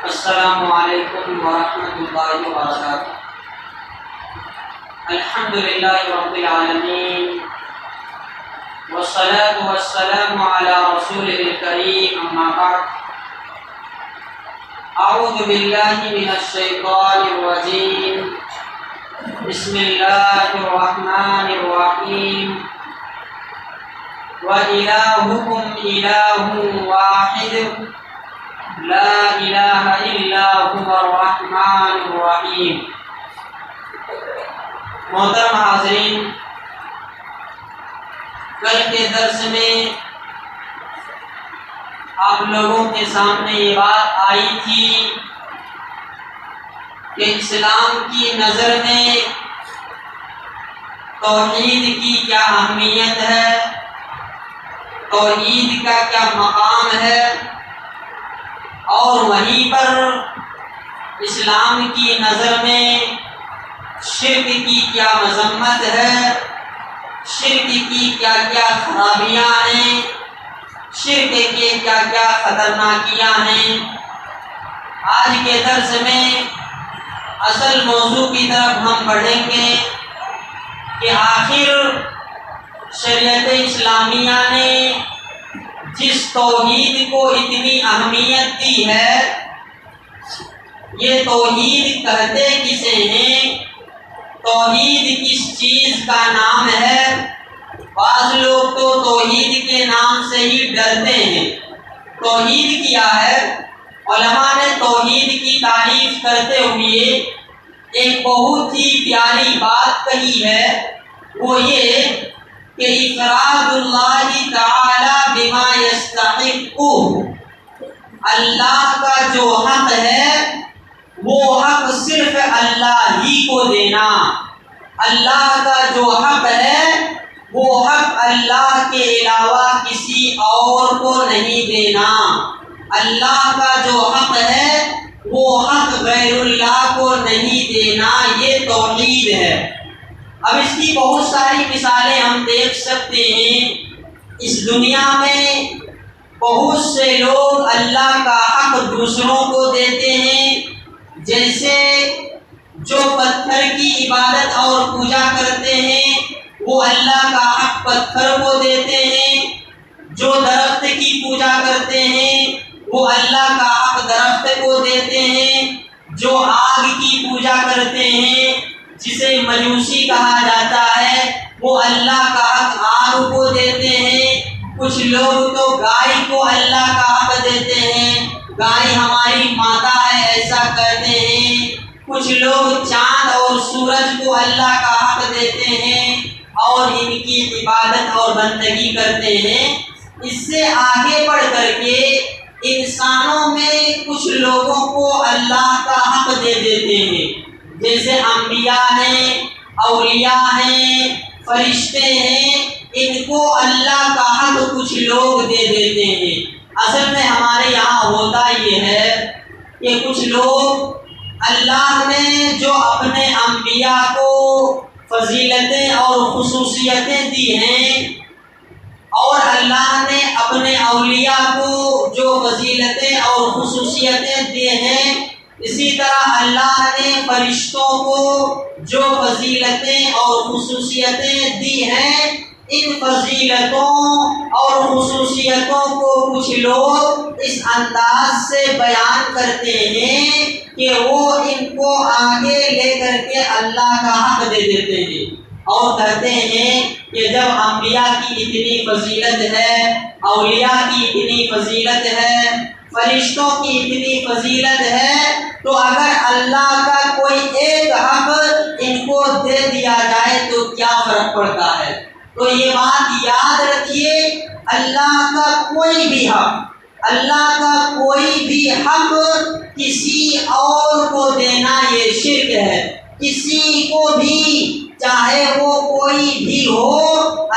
السلام علیکم ورحمۃ اللہ وبرکاتہ۔ الحمدللہ رب العالمین والصلاة والسلام علی رسولہ الکریم، اما بعد، اعوذ باللہ من الشیطان الرجیم، بسم اللہ الرحمن الرحیم، وَإِلَٰهُكُمْ إِلَٰهٌ وَاحِدٌ لا الہ الا هو الرحمن الرحیم۔ محترم حاضرین، کل کے درس میں آپ لوگوں کے سامنے یہ بات آئی تھی کہ اسلام کی نظر میں توحید کی کیا اہمیت ہے، توحید کا کیا مقام ہے، اور وہیں پر اسلام کی نظر میں شرک کی کیا مذمت ہے، شرک کی کیا کیا خرابیاں ہیں، شرک کے کیا کیا خطرناکیاں ہیں۔ آج کے درس میں اصل موضوع کی طرف ہم بڑھیں گے کہ آخر شریعت اسلامیہ نے جس توحید کو اتنی اہمیت دی ہے، یہ توحید کہتے کسے ہیں، توحید کس چیز کا نام ہے۔ بعض لوگ تو توحید کے نام سے ہی ڈرتے ہیں۔ توحید کیا ہے؟ علماء نے توحید کی تعریف کرتے ہوئے ایک بہت ہی پیاری بات کہی ہے، وہ یہ کہ افراد اللہ تعالی بما یستحق، اللہ کا جو حق ہے وہ حق صرف اللہ ہی کو دینا، اللہ کا جو حق ہے وہ حق اللہ کے علاوہ کسی اور کو نہیں دینا، اللہ کا جو حق ہے وہ حق غیر اللہ کو نہیں دینا، یہ توحید ہے۔ اب اس کی بہت ساری مثالیں ہم دیکھ سکتے ہیں۔ اس دنیا میں بہت سے لوگ اللہ کا حق دوسروں کو دیتے ہیں، جیسے جو پتھر کی عبادت اور پوجا کرتے ہیں وہ اللہ کا حق پتھر کو دیتے ہیں، جو درخت کی پوجا کرتے ہیں وہ اللہ کا حق درخت کو دیتے ہیں، جو آگ کی پوجا کرتے ہیں جسے مجوسی کہا جاتا ہے وہ اللہ کا حق آگ کو دیتے ہیں۔ کچھ لوگ تو گائے کو اللہ کا حق دیتے ہیں، گائے ہماری ماتا ہے ایسا کہتے ہیں۔ کچھ لوگ چاند اور سورج کو اللہ کا حق دیتے ہیں اور ان کی عبادت اور بندگی کرتے ہیں۔ اس سے آگے بڑھ کر کے انسانوں میں کچھ لوگوں کو اللہ کا حق دے دیتے ہیں، جیسے انبیاء ہیں، اولیاء ہیں، فرشتے ہیں، ان کو اللہ کا حق کچھ لوگ دے دیتے ہیں۔ اصل میں ہمارے یہاں ہوتا یہ ہے کہ کچھ لوگ اللہ نے جو اپنے انبیاء کو فضیلتیں اور خصوصیتیں دی ہیں، اور اللہ نے اپنے اولیاء کو جو فضیلتیں اور خصوصیتیں دی ہیں، اسی طرح اللہ نے فرشتوں کو جو فضیلتیں اور خصوصیتیں دی ہیں، ان فضیلتوں اور خصوصیتوں کو کچھ لوگ اس انداز سے بیان کرتے ہیں کہ وہ ان کو آگے لے کر کے اللہ کا حق دے دیتے ہیں، اور کہتے ہیں کہ جب انبیاء کی اتنی فضیلت ہے، اولیاء کی اتنی فضیلت ہے، فرشتوں کی اتنی فضیلت ہے، تو اگر اللہ کا کوئی ایک حق ان کو دے دیا جائے تو کیا فرق پڑتا ہے۔ تو یہ بات یاد رکھیے، اللہ کا کوئی بھی حق کسی اور کو دینا یہ شرک ہے۔ کسی کو بھی، چاہے وہ کوئی بھی ہو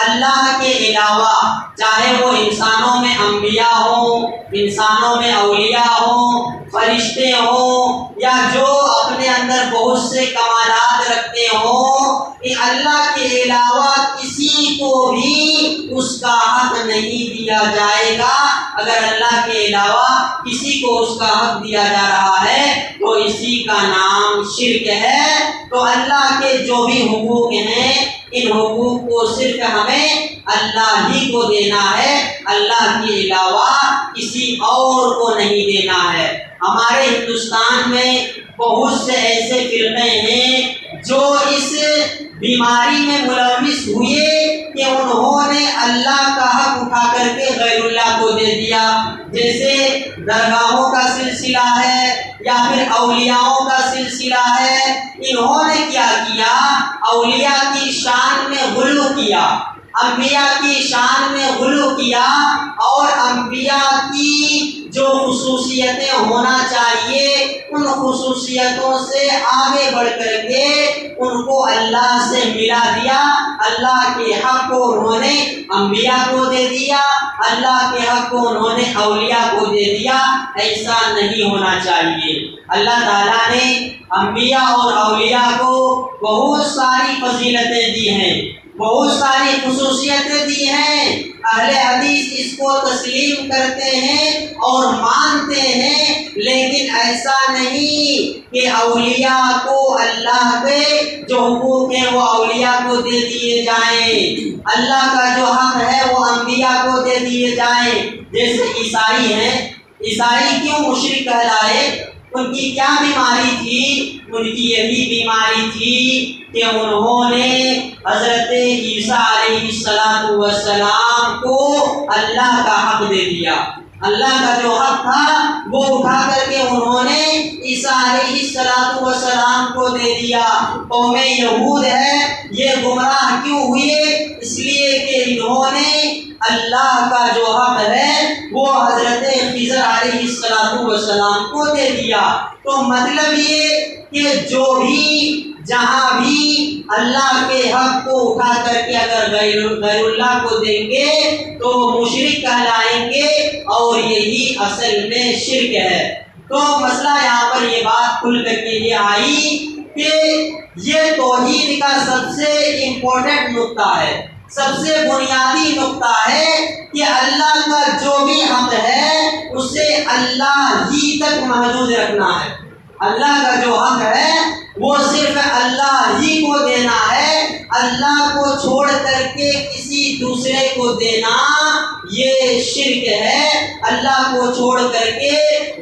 اللہ کے علاوہ، چاہے وہ انسانوں میں انبیاء ہوں، انسانوں میں اولیاء ہوں، فرشتے ہوں، یا جو اپنے اندر بہت سے کمالات رکھتے ہوں کہ اللہ کے علاوہ کسی کو بھی اس کا حق نہیں دیا جائے گا۔ اگر اللہ کے علاوہ کسی کو اس کا حق دیا جا رہا ہے تو اسی کا نام شرک ہے۔ تو اللہ کے جو بھی حقوق ہیں ان حقوق کو صرف ہمیں اللہ ہی کو دینا ہے، اللہ کے علاوہ کسی اور کو نہیں دینا ہے۔ ہمارے ہندوستان میں بہت سے ایسے فرقے ہیں جو اس بیماری میں ملوث ہوئے کہ انہوں نے اللہ کا حق اٹھا کر کے غیر اللہ کو دے دیا، جیسے درگاہوں کا سلسلہ ہے یا پھر اولیاؤں کا سلسلہ ہے۔ انہوں نے کیا کیا؟ اولیاء کی شان میں غلو کیا، انبیاء کی شان میں غلو کیا، اور انبیاء کی جو خصوصیتیں ہونا چاہیے ان خصوصیتوں سے آگے بڑھ کر کے ان کو اللہ سے ملا دیا۔ اللہ کے حق کو انہوں نے انبیاء کو دے دیا، اللہ کے حق کو انہوں نے اولیاء کو دے دیا۔ ایسا نہیں ہونا چاہیے۔ اللہ تعالیٰ نے انبیاء اور اولیاء کو بہت ساری فضیلتیں دی ہیں، بہت ساری خصوصیتیں دی ہیں۔ اہل حدیث اس کو تسلیم کرتے ہیں اور مانتے ہیں، لیکن ایسا نہیں کہ اولیاء کو اللہ کے جو حقوق ہیں وہ اولیاء کو دے دیے جائیں، اللہ کا جو حق ہے وہ انبیاء کو دے دیے جائیں۔ جیسے عیسائی ہیں، عیسائی کیوں مشرک کہلائے؟ ان کی کیا بیماری تھی؟ ان کی یہی بیماری تھی کہ انہوں نے حضرت عیسیٰ علیہ السلام کو اللہ کا حق دے دیا۔ اللہ کا جو حق تھا وہ اٹھا کر کے انہوں نے عیسیٰ علیہ السلام کو دے دیا۔ قوم یہود ہے، یہ گمراہ کیوں ہوئے؟ اس لیے کہ انہوں نے اللہ کا جو حق ہے وہ حضرت خضر علیہ السلام کو دے دیا۔ تو مطلب یہ کہ جو بھی جہاں بھی اللہ کے حق کو اٹھا کر کے اگر غیر اللہ کو دیں گے تو مشرک کہلائیں گے، اور یہی اصل میں شرک ہے۔ تو مسئلہ یہاں پر یہ بات کھل کر کے یہ آئی کہ یہ توحید کا سب سے امپورٹنٹ نقطہ ہے، سب سے بنیادی نقطہ ہے کہ اللہ کا جو بھی حق ہے اسے اللہ ہی تک محدود رکھنا ہے۔ اللہ کا جو حق ہے وہ صرف اللہ ہی کو دینا ہے۔ اللہ کو چھوڑ کر کے کسی دوسرے کو دینا یہ شرک ہے۔ اللہ کو چھوڑ کر کے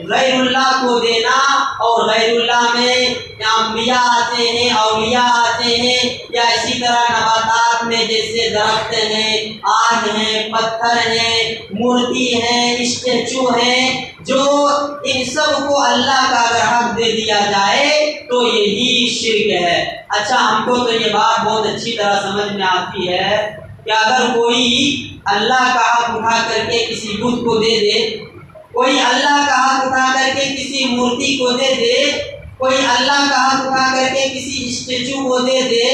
غیر اللہ کو دینا، اور غیر اللہ میں انبیاء آتے ہیں، اولیاء آتے ہیں، یا اسی طرح نباتات میں جیسے درخت ہیں، آگ ہیں، پتھر ہیں، مورتی ہیں، اسٹیچو ہیں، جو ان سب کو اللہ کا اگر حق دے دیا جائے تو یہی شرک ہے۔ اچھا، ہم کو تو یہ بات بہت اچھی طرح سمجھ میں آتی ہے کہ اگر کوئی اللہ کا حق اٹھا کر کے کسی بت کو دے دے، کوئی اللہ کا حق اٹھا کر کے کسی مورتی کو دے دے، کوئی اللہ کا حق اٹھا کر کے کسی اسٹیچو کو دے دے،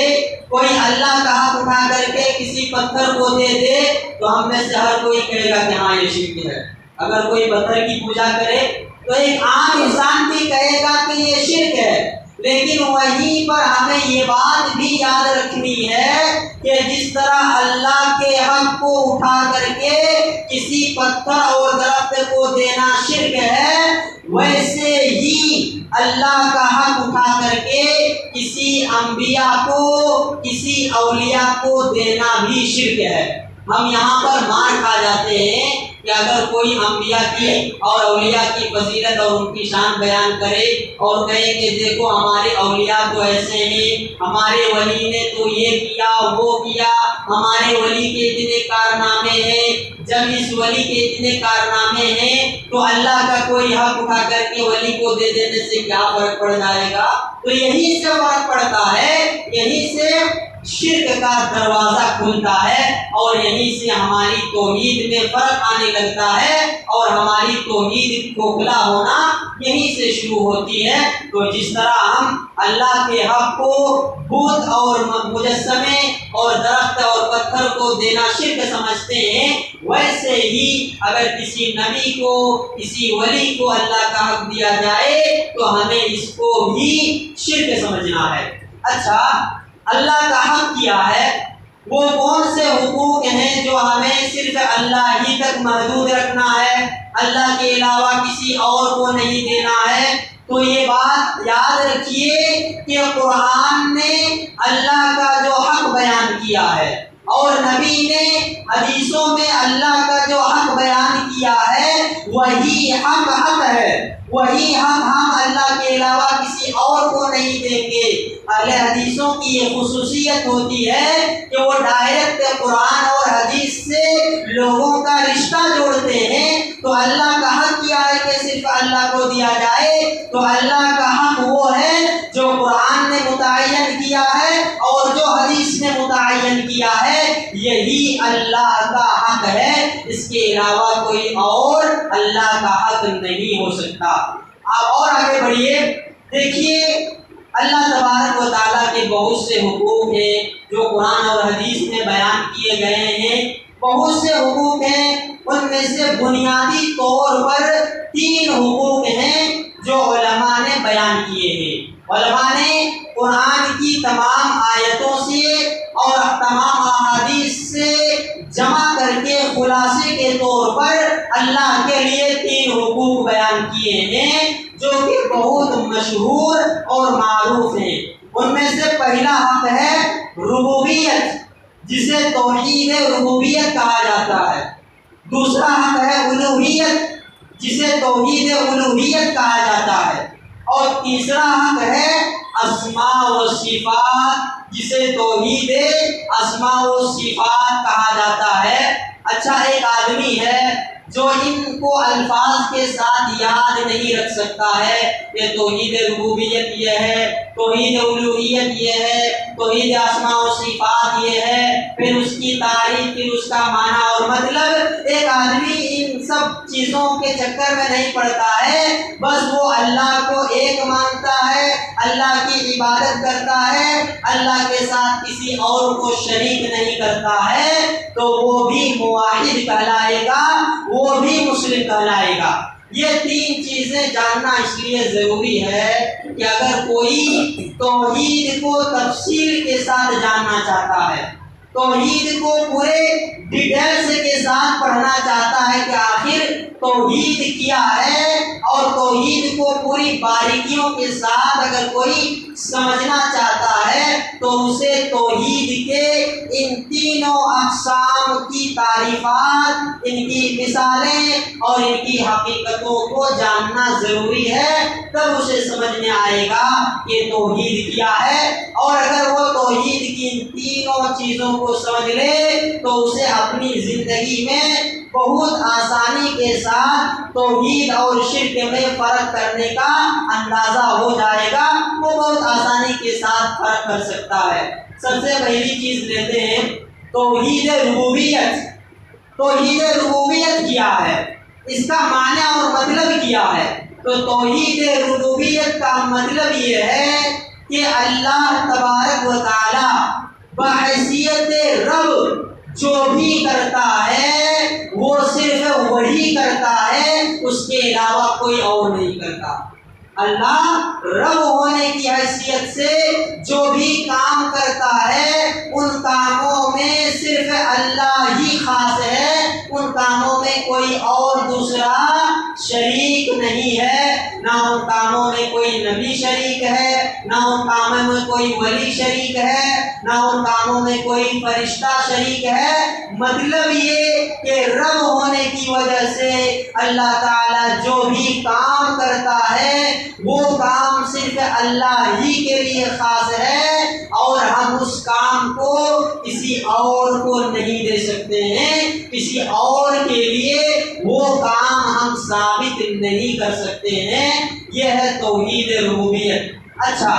کوئی اللہ کا حق اٹھا کر کے کسی پتھر کو دے دے، تو ہم میں سے ہر کوئی کہے گا کہ ہاں یہ شرک ہے۔ اگر کوئی پتھر کی پوجا کرے تو ایک عام انسان بھی کہے گا کہ یہ شرک ہے، لیکن وہیں پر ہمیں یہ بات بھی یاد رکھنی ہے کہ جس طرح اللہ کے حق کو اٹھا کر کے کسی پتھر اور درخت کو دینا شرک ہے، ویسے ہی اللہ کا حق اٹھا کر کے کسی انبیاء کو، کسی اولیاء کو دینا بھی شرک ہے۔ ہم یہاں پر مار کھا جاتے ہیں کہ اگر کوئی انبیاء کی اور اولیاء کی فضیلت اور ان کی شان بیان کرے اور کہے کہ دیکھو ہمارے اولیاء تو ایسے ہیں، ہمارے ولی نے تو یہ کیا وہ کیا، ہمارے ولی کے اتنے کارنامے ہیں، جب اس ولی کے اتنے کارنامے ہیں تو اللہ کا کوئی حق اٹھا کر کے ولی کو دے دینے سے کیا فرق پڑ جائے گا؟ تو یہی سے فرق پڑتا ہے، یہی سے شرک کا دروازہ کھلتا ہے، اور یہیں سے ہماری توحید میں فرق آنے لگتا ہے، اور ہماری توحید کھوکھلا ہونا یہیں سے شروع ہوتی ہے۔ تو جس طرح ہم اللہ کے حق کو بت اور مجسمے اور درخت اور پتھر کو دینا شرک سمجھتے ہیں، ویسے ہی اگر کسی نبی کو، کسی ولی کو اللہ کا حق دیا جائے تو ہمیں اس کو بھی شرک سمجھنا ہے۔ اچھا، اللہ کا حق کیا ہے؟ وہ کون سے حقوق ہیں جو ہمیں صرف اللہ ہی تک محدود رکھنا ہے، اللہ کے علاوہ کسی اور کو نہیں دینا ہے؟ تو یہ بات یاد رکھیے کہ قرآن نے اللہ کا جو حق بیان کیا ہے اور نبی نے حدیثوں میں اللہ کا جو حق بیان کیا ہے وہی حق ہے، وہی ہم اللہ کے علاوہ کسی اور کو نہیں دیں گے۔ اہل حدیثوں کی یہ خصوصیت ہوتی ہے کہ وہ ڈائریکٹ قرآن اور حدیث سے لوگوں کا رشتہ جوڑتے ہیں۔ تو اللہ کا حق کیا ہے کہ صرف اللہ کو دیا جائے؟ تو اللہ کا حق وہ ہے جو قرآن نے متعین کیا ہے اور جو حدیث نے متعین کیا ہے، یہی اللہ کا حق ہے، اس کے علاوہ کوئی اور اللہ کا حق نہیں ہو سکتا۔ آپ اور آگے بڑھیے، دیکھیے اللہ تبارک و تعالیٰ کے بہت سے حقوق ہیں جو قرآن اور حدیث میں بیان کیے گئے ہیں، بہت سے حقوق ہیں، ان میں سے بنیادی طور پر 3 حقوق ہیں جو علماء نے بیان کیے ہیں۔ علماء نے قرآن کی تمام آیتوں سے اور تمام احادیث سے جمع کر کے خلاصے کے طور پر اللہ کے لیے 3 حقوق بیان کیے ہیں جو کہ بہت مشہور اور معروف ہیں۔ ان میں سے پہلا حق ہے ربوبیت، جسے توحید ربوبیت کہا جاتا ہے۔ دوسرا حق ہے الوہیت، جسے توحید الوہیت کہا جاتا ہے۔ اور تیسرا حق ہے اسماء و صفات، جسے توحید اسماء و صفات کہا جاتا ہے۔ اچھا، ایک آدمی ہے جو ان کو الفاظ کے ساتھ یاد نہیں رکھ سکتا ہے کہ توحید ربوبیت یہ ہے، توحید الوہیت یہ ہے، توحید اسماء و صفات یہ ہے، پھر اس کی تعریف، پھر اس کا معنی اور مطلب۔ ایک آدمی ان سب چیزوں کے چکر میں نہیں پڑتا ہے، بس وہ اللہ کو ایک مانتا ہے، اللہ کی عبادت کرتا ہے، اللہ کے ساتھ کسی اور کو شریک نہیں کرتا ہے، تو وہ بھی موحد کہلائے گا، وہ بھی مسلم کہلائے گا۔ یہ 3 چیزیں جاننا اس لیے ضروری ہے کہ اگر کوئی توحید کو تفصیل کے ساتھ جاننا چاہتا ہے، توحید کو پورے ڈیٹیلز کے ساتھ پڑھنا چاہتا ہے کہ آخر توحید کیا ہے، اور توحید کو پوری باریکیوں کے ساتھ اگر کوئی سمجھنا چاہتا ہے، تو اسے توحید کے ان 3 اقسام کی تعریفات، ان کی مثالیں اور ان کی حقیقتوں کو جاننا ضروری ہے، تب اسے سمجھ میں آئے گا کہ توحید کیا ہے۔ اور اگر وہ توحید کی ان 3 چیزوں کو سمجھ لے تو اسے اپنی زندگی میں بہت آسانی کے ساتھ توحید اور شرک میں فرق کرنے کا اندازہ ہو جائے گا، وہ بہت آسانی کے ساتھ فرق کر سکتا ہے۔ سب سے پہلی چیز لیتے ہیں توحید ربوبیت۔ توحید ربوبیت کیا ہے، اس کا معنی اور مطلب کیا ہے؟ تو توحید ربوبیت کا مطلب یہ ہے کہ اللہ تبارک و تعالی بحیثیت رب جو بھی کرتا ہے وہ صرف وہی کرتا ہے، اس کے علاوہ کوئی اور نہیں کرتا۔ اللہ رب ہونے کی حیثیت سے جو بھی کام کرتا ہے ان کاموں میں صرف اللہ ہی خاص ہے، ان کاموں میں کوئی اور دوسرا شریک نہیں ہے، نہ ان کاموں میں کوئی نبی شریک ہے، نہ ان کاموں میں کوئی ولی شریک ہے، نہ ان کاموں میں کوئی فرشتہ شریک ہے۔ مطلب یہ کہ رب ہونے کی وجہ سے اللہ تعالیٰ جو بھی کام کرتا ہے وہ کام صرف اللہ ہی کے لیے خاص ہے، اور ہم اس کام کو کسی اور کو نہیں دے سکتے ہیں، کسی اور کے لیے وہ کام ہم ثابت نہیں کر سکتے ہیں۔ یہ ہے توحید ربوبیت۔ اچھا،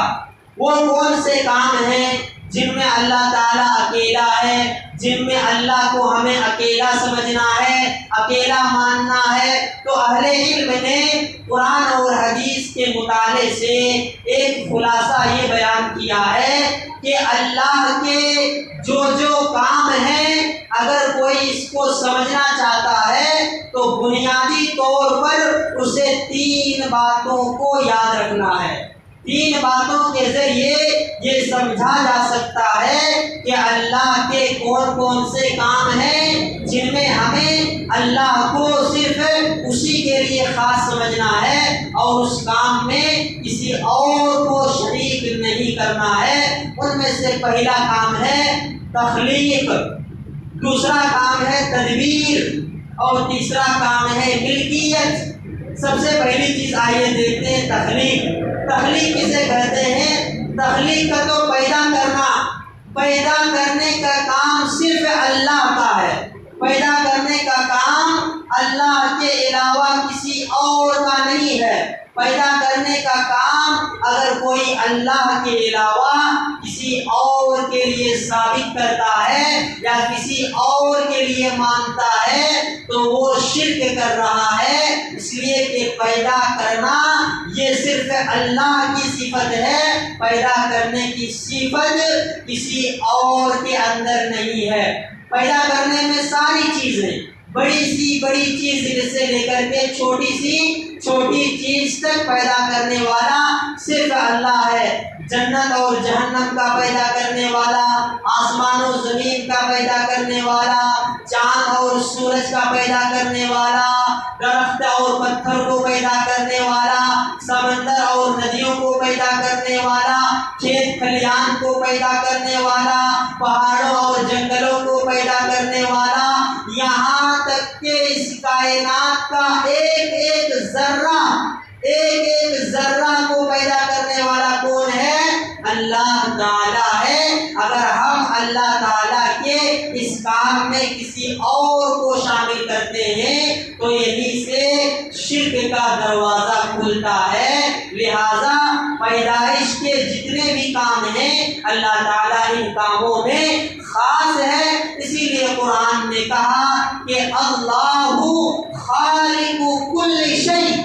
وہ کون سے کام ہیں جن میں اللہ تعالیٰ اکیلا ہے، جن میں اللہ کو ہمیں اکیلا سمجھنا ہے، اکیلا ماننا ہے؟ تو اہل علم نے قرآن اور حدیث کے مطالعے سے ایک خلاصہ یہ بیان کیا ہے کہ اللہ کے جو جو کام ہیں اگر کوئی اس کو سمجھنا چاہتا ہے تو بنیادی طور پر اسے 3 باتوں کو یاد رکھنا ہے۔ تین باتوں کے ذریعے یہ سمجھا جا سکتا ہے کہ اللہ کے کون کون سے کام ہیں جن میں ہمیں اللہ کو صرف اسی کے لیے خاص سمجھنا ہے اور اس کام میں کسی اور کو شریک نہیں کرنا ہے۔ ان میں سے پہلا کام ہے تخلیق، دوسرا کام ہے تدبیر اور تیسرا کام ہے ملکیت۔ سب سے پہلی چیز آئیے دیکھتے ہیں تخلیق۔ تخلیق کسے کہتے ہیں؟ تخلیق کا تو پیدا کرنا، پیدا کرنے کا کام صرف اللہ کا ہے۔ پیدا کرنے کا کام اللہ کے علاوہ کسی اور کا نہیں ہے۔ پیدا کرنے کا کام اگر کوئی اللہ کے علاوہ کسی اور کے لیے ثابت کرتا ہے یا کسی اور کے لیے مانتا ہے تو وہ شرک کر رہا ہے، اس لیے کہ پیدا کرنا یہ صرف اللہ کی صفت ہے، پیدا کرنے کی صفت کسی اور کے اندر نہیں ہے۔ پیدا کرنے میں ساری چیزیں، بڑی سی بڑی چیز سے لے کر کے چھوٹی سی چھوٹی چیز تک پیدا کرنے والا صرف اللہ ہے۔ جنت اور جہنم کا پیدا کرنے والا، آسمان و زمین کا پیدا کرنے والا، چاند اور سورج کا پیدا کرنے والا، درخت اور پتھر کو پیدا کرنے والا، سمندر اور ندیوں کو پیدا کرنے والا، کھیت کھلیان کو پیدا کرنے والا، پہاڑوں اور جنگلوں کو پیدا کرنے والا، یہاں تک کہ اس کائنات کا ایک ایک ذرہ کو پیدا کرنے والا کون ہے؟ اللہ تعالیٰ ہے۔ اگر ہم اللہ تعالیٰ کے اس کام میں کسی اور کو شامل کرتے ہیں تو یہیں سے شرک کا دروازہ کھلتا ہے۔ لہذا پیدائش کے جتنے بھی کام ہیں اللہ تعالیٰ ان کاموں میں خاص ہے، اسی لیے قرآن نے کہا کہ اللہ خالق کل شیء،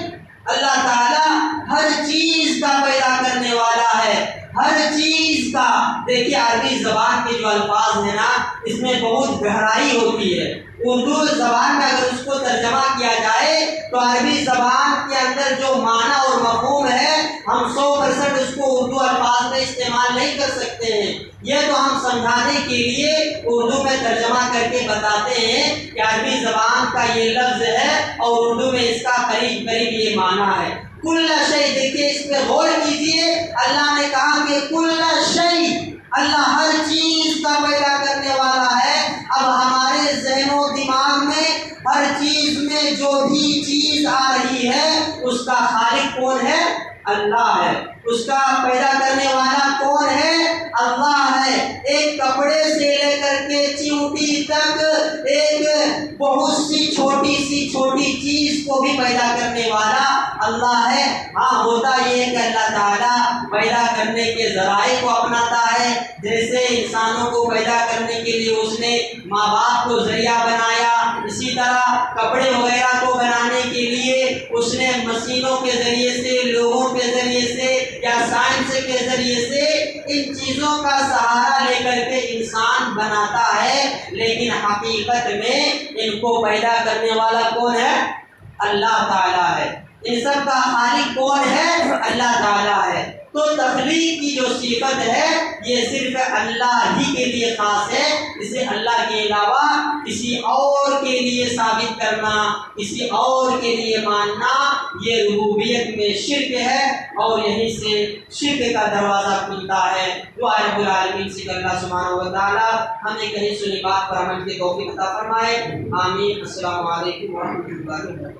اللہ تعالیٰ ہر چیز کا پیدا کرنے والا ہے، ہر چیز کا۔ دیکھیے عربی زبان کے جو الفاظ ہیں نا، اس میں بہت گہرائی ہوتی ہے۔ اردو زبان میں اگر اس کو ترجمہ کیا جائے تو عربی زبان کے اندر جو معنی اور مفہوم ہے ہم 100% اس کو اردو الفاظ میں استعمال نہیں کر سکتے ہیں۔ یہ تو ہم سمجھانے کے لیے اردو میں ترجمہ کر کے بتاتے ہیں کہ عربی زبان کا یہ لفظ ہے اور اردو میں اس کا قریب قریب یہ معنی ہے۔ کل شیء، دیکھیے اس پہ غور کیجیے، اللہ نے کہا کہ کل شیء، اللہ ہر چیز کا پیدا کرنے والا ہے۔ اب ہمارے ذہن و دماغ میں ہر چیز میں جو بھی چیز آ رہی ہے اس کا خالق کون ہے؟ اللہ ہے۔ اس کا پیدا کرنے والا کون ہے؟ اللہ ہے۔ ایک کپڑے سے لے کر کے چیونٹی تک ایک بہت سی چھوٹی چیز کو بھی پیدا کرنے والا اللہ ہے۔ ہاں، ہوتا یہ ہے کہ اللہ تعالیٰ پیدا کرنے کے ذرائع کو اپناتا ہے، جیسے انسانوں کو پیدا کرنے کے لیے اس نے ماں باپ کو ذریعہ بنایا، اسی طرح کپڑے وغیرہ کو بنانے کے لیے اس نے مشینوں کے ذریعے سے، لوگوں کے ذریعے سے یا سائنس کے ذریعے سے ان چیزوں کا سہارا لے کر کے انسان بناتا ہے، لیکن حقیقت میں ان کو پیدا کرنے والا کون ہے؟ اللہ تعالیٰ ہے۔ ان سب کا خالق کون ہے؟ اللہ تعالیٰ ہے۔ تو تخلیق کی جو صفت ہے یہ صرف اللہ ہی کے لیے خاص ہے، اسے اللہ کے علاوہ کسی اور کے لیے ثابت کرنا، کسی اور کے لیے ماننا یہ ربوبیت میں شرک ہے، اور یہیں سے شرک کا دروازہ کھلتا ہے۔ دعا رب العالمین سے کہ اللہ سبحانہ و تعالیٰ ہمیں کہیں سنی بات پر عمل کی توفیق عطا فرمائے۔ آمین۔ السلام علیکم ورحمۃ اللہ۔